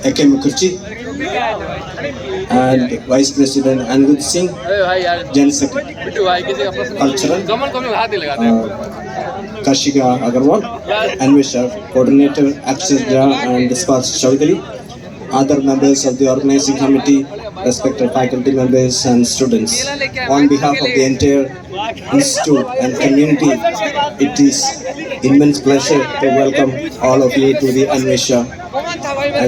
A.K. Mukherjee, and Vice President Anirudh Singh, General Secretary Cultural, Kashika Agarwal, Anvesha Coordinator Akshaya and Sparsh Chaudhary, other members of the organizing committee, respected faculty members and students. On behalf of the entire institute and community, it is immense pleasure to welcome all of you to the Anvesha,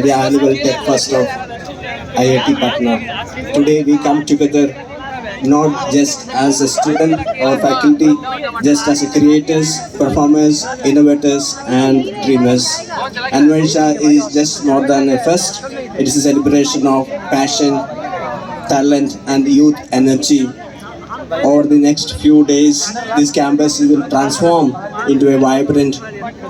the annual Tech Fest of IIT Patna. Today we come together not just as a student or faculty, just as a creators, performers, innovators, and dreamers. Anvesha is just more than a fest; it is a celebration of passion, talent, and youth energy. Over the next few days, this campus will transform into a vibrant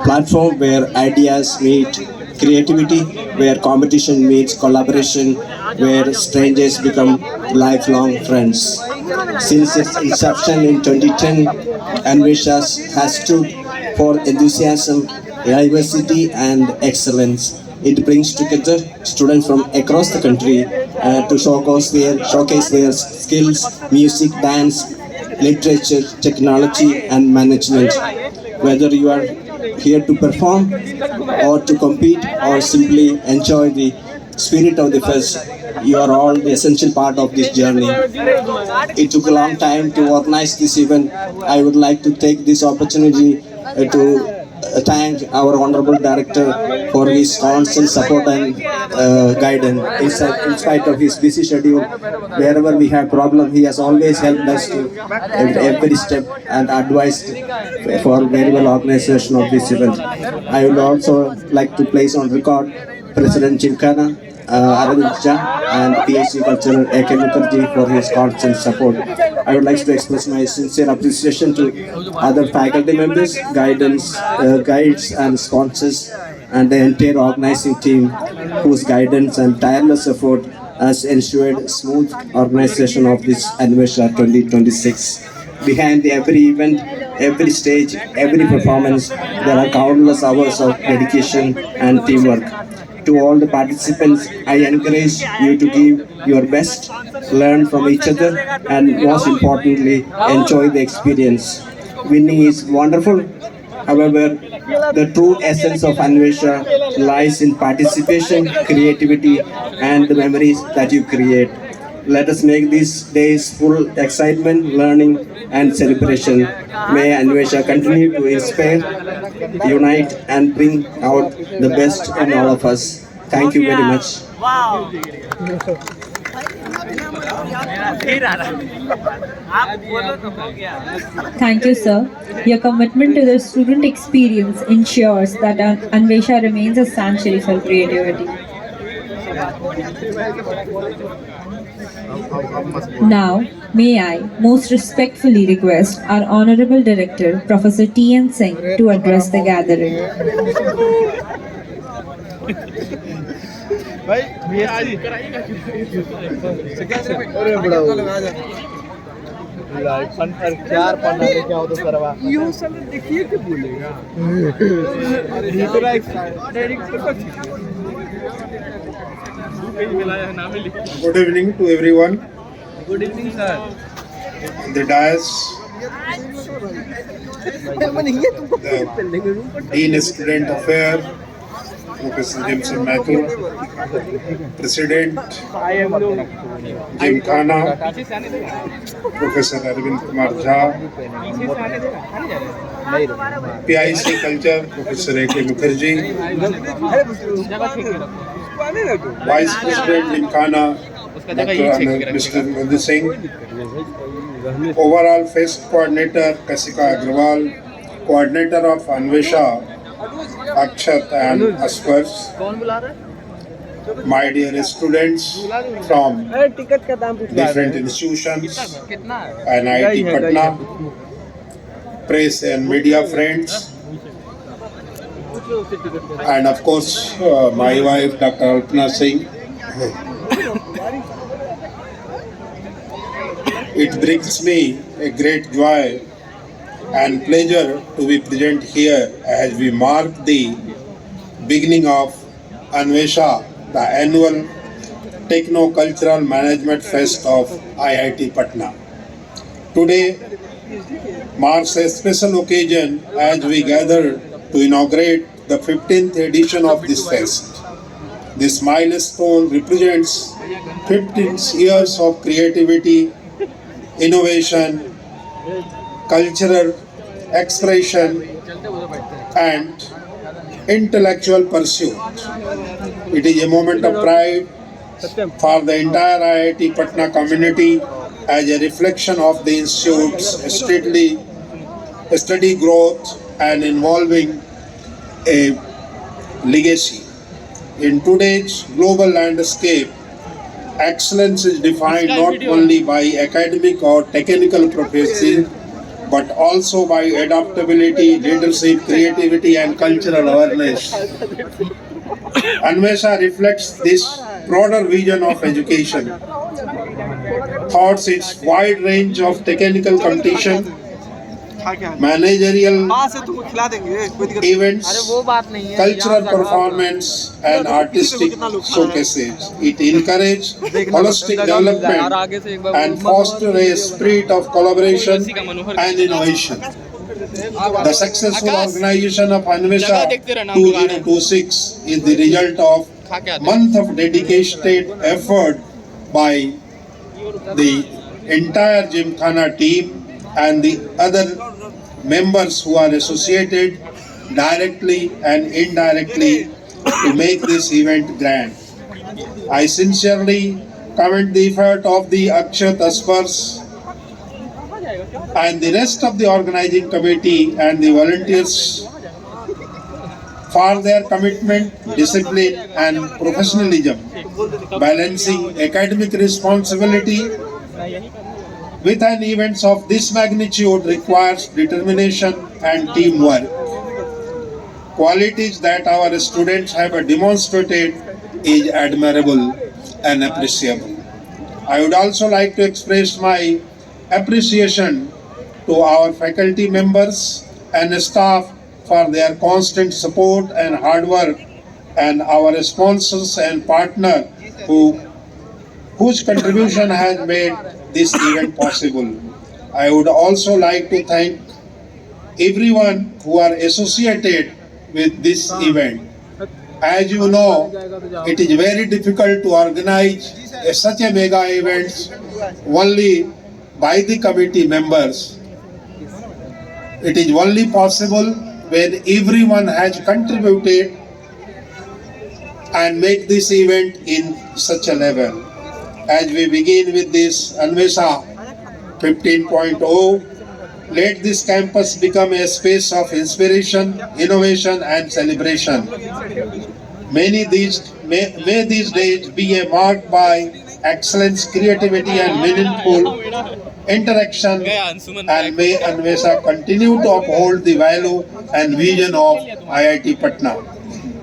platform where ideas meet creativity, where competition meets collaboration, where strangers become lifelong friends. Since its inception in 2010, Anvesha has stood for enthusiasm, diversity, and excellence. It brings together students from across the country to showcase their skills, music, dance, literature, technology, and management. Whether you are here to perform or to compete or simply enjoy the spirit of the fest, you are all the essential part of this journey. It took a long time to organize this event. I would like to take this opportunity to thank our honorable director for his constant support and guidance. In spite of his busy schedule, wherever we have problem, he has always helped us to every step and advised for very well organization of this event. I would also like to place on record President Gymkhana, Aravind Jha, and PhD Cultural A.K. Mukherjee for his constant support. I would like to express my sincere appreciation to other faculty members, guides and sponsors, and the entire organizing team whose guidance and tireless effort has ensured smooth organization of this Anvesha 2026. Behind every event, every stage, every performance, there are countless hours of dedication and teamwork. To all the participants, I encourage you to give your best, learn from each other, and most importantly, enjoy the experience. Winning is wonderful. However, the true essence of Anvesha lies in participation, creativity, and the memories that you create. Let us make these days full excitement, learning, and celebration. May Anvesha continue to inspire, unite, and bring out the best in all of us. Thank you very much. Thank you, sir. Your commitment to the student experience ensures that Anvesha remains a sanctuary for creativity. Now, may I most respectfully request our Honorable Director, Professor T.N. Singh, to address the gathering. चार पन्ना में क्या होता सरवा यो सब देखिए कि बोलेगा Good evening to everyone. Good evening sir The dais, the Dean Student Affairs, Professor Jameson Mathur, President Gymkhana, Professor Arvind Kumar Jha, PIC Culture, Professor A.K. Mukherjee, Vice President Gymkhana, Mr. Anirudh Singh, Overall Fest Coordinator Kashika Agarwal, Coordinator of Anvesha Akshat and Asparsh, my dear students from different institutions and IIT Patna, press and media friends, and of course my wife Dr. Alpana Singh. It brings me a great joy and pleasure to be present here as we mark the beginning of Anvesha the annual Techno-Cultural Management Fest of IIT Patna. Today marks a special occasion as we gather to inaugurate the 15th edition of this fest. This milestone represents 15 years of creativity, innovation, cultural expression, and intellectual pursuit. It is a moment of pride for the entire IIT Patna community as a reflection of the institute's steady growth and involving a legacy. In today's global landscape, excellence is defined not only by academic or technical proficiency, but also by adaptability, leadership, creativity, and cultural awareness. Anvesha reflects this broader vision of education. Thoughts its wide range of technical competition, managerial events, cultural performance, and artistic showcases. It encourages holistic development and fosters a spirit of collaboration and innovation. The successful organization of Anvesha 2026 is the result of month of dedicated effort by the entire Gymkhana team and the other members who are associated directly and indirectly to make this event grand. I sincerely commend the effort of the Akshat Aspars and the rest of the organizing committee and the volunteers for their commitment, discipline, and professionalism, balancing academic responsibility with an event of this magnitude requires determination and teamwork. Qualities that our students have demonstrated is admirable and appreciable. I would also like to express my appreciation to our faculty members and staff for their constant support and hard work, and our sponsors and partners whose contribution has made this event possible. I would also like to thank everyone who are associated with this event. As you know, it is very difficult to organize such a mega event only by the committee members. It is only possible when everyone has contributed and make this event in such a level. As we begin with this Anvesha 15.0, let this campus become a space of inspiration, innovation, and celebration. May these days be marked by excellence, creativity, and meaningful interaction, and may Anvesha continue to uphold the value and vision of IIT Patna.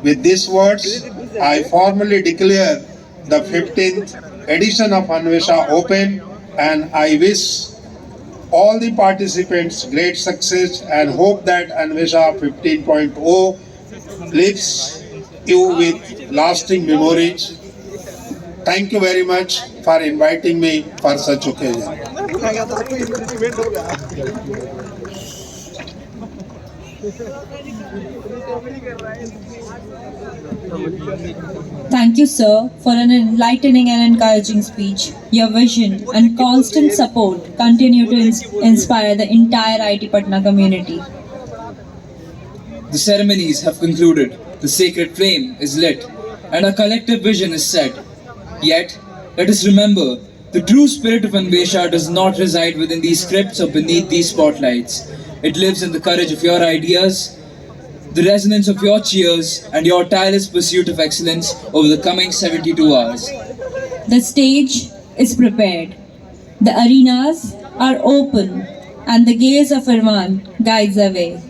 With these words, I formally declare the 15th edition of Anvesha open, and I wish all the participants great success and hope that Anvesha 15.0 leaves you with lasting memories. Thank you very much for inviting me for such occasion. Thank you, sir, for an enlightening and encouraging speech. Your vision and constant support continue to inspire the entire IIT Patna community. The ceremonies have concluded, the sacred flame is lit, and a collective vision is set. Yet, let us remember, the true spirit of Anvesha does not reside within these scripts or beneath these spotlights. It lives in the courage of your ideas, the resonance of your cheers, and your tireless pursuit of excellence over the coming 72 hours. The stage is prepared, the arenas are open, and the gaze of Irwan guides the way.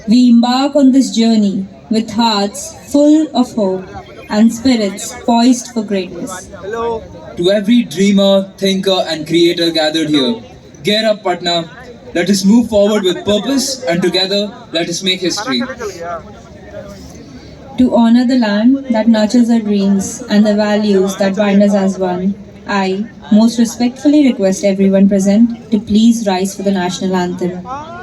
We embark on this journey with hearts full of hope and spirits poised for greatness. To every dreamer, thinker, and creator gathered here, gear up, Patna. Let us move forward with purpose, and together let us make history. To honor the land that nurtures our dreams and the values that bind us as one, I most respectfully request everyone present to please rise for the national anthem.